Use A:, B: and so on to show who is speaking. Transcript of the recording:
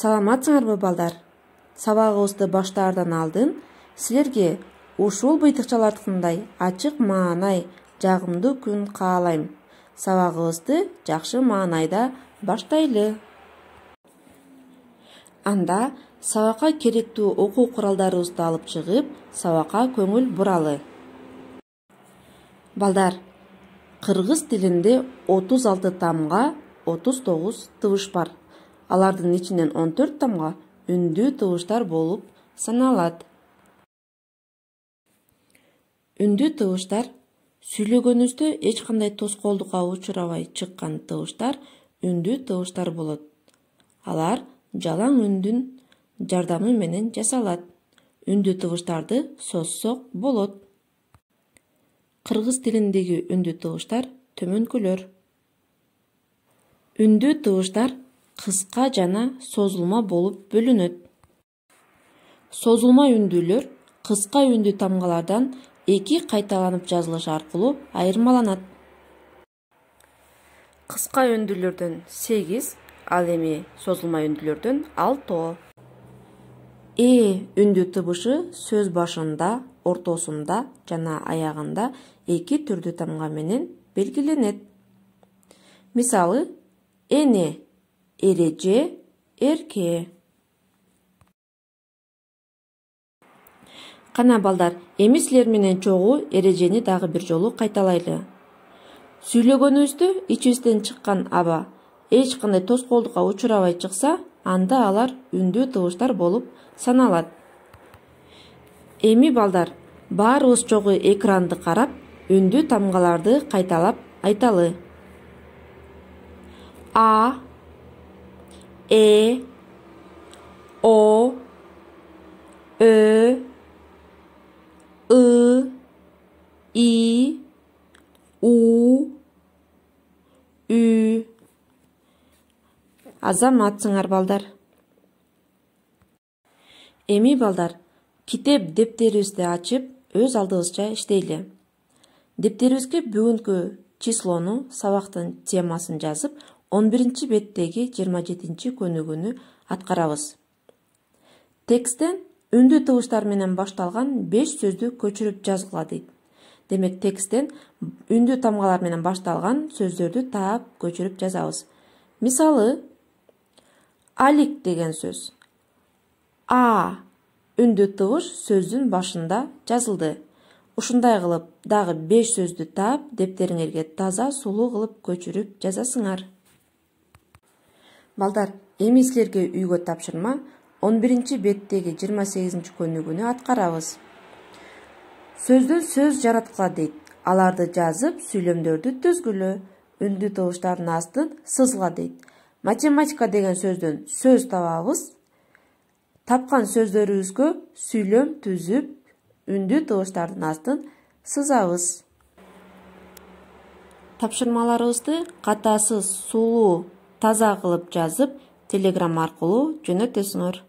A: Саламатсыңарбы балдар? Сабагыбызды баштаардан алдын силерге ушул быйтыкчалардыкындай ачык маанай, жагымдуу күн каалайм. Сабагыбызды жакшы маанайда баштайлы. Анда сабакка керектүү окуу куралдарыбызды алып чыгып, сабакка көңүл буралы. Балдар, кыргыз тилинде 36 тамга 39 тыбыш бар. Алардын ичинен 14 тамга үндүү тыбыштар болуп саналат. Үндүү тыбыштар сүйлөгөнүбүздө эч кандай тоскоолдукка учурабай чыккан тыбыштар үндүү тыбыштар болот. Алар жалаң үндүн жардамы менен жасалат. Үндүү тыбыштарды созсок болот. Кыргыз тилиндеги үндүү тыбыштар төмөнкүлөр. Үндүү тыбыштар кыска жана созулма болуп бөлүнөт. Созулма үндүүлөр кыска үндүү тамгалардан 2 кайталанып жазылышы аркылуу айырмаланат. Кыска үндүүлөрдөн 8, ал эми созулма үндүүлөрдөн 6. Үндүү тыбышы сөз башында, ортосунда жана аягында 2 түрдүү тамга менен белгиленет. Мисалы, эне, эреже, эрке. Кана балдар, эми силер менен чогуу эрежени дагы бир жолу кайталайлы. Сүйлөгөнүбүздө ичибизден чыккан аба эч кандай тоскоолдукка учурабай чыкса, анда алар үндүү тыбыштар болуп саналат. Эми балдар, баарыбыз чогуу экранды карап, үндүү тамгаларды кайталап айталы. А, О, Ö, I, U, Ü. Азаматсыңар балдар. Эми балдар, китеп дептерибизди ачып, өз алдыбызча иштейли. Дептерибизге бүгүнкү числону, сабактын темасын жазып, 11 беттеги 27 көнүгүүнү аткарабыз. Тексттен үндүү тыбыштар менен башталган 5 сөздү көчүрүп жазгыла дейт. Демек, тексттен үндүү тамгалар менен башталган сөздөрдү таап көчүрүп жазабыз. Мисалы, алик деген сөз. А үндүү тыбыш сөздүн башында жазылды. Ушундай кылып, дагы 5 сөздү таап, дептериңерге таза сулуу кылып көчүрүп жазасыңар. Балдар, эми силерге үйгө тапшырма 11 беттеги 28 көнүгүүнү аткарабыз. Сөздөн сөз жараткыла дейт. Аларды жазып, сүйлөмдөрдү түзгүлө. Үндүү тыбыштардын астын сызгыла дейт. Математика деген сөздөн сөз табабыз. Тапкан сөздөрүбүзгө сүйлөм түзүп, үндүү тыбыштардын астын сызабыз. Тапшырмаларыбызды катасыз, сулуу, таза кылып жазып, Telegram аркылуу жөнөтөсүңөр.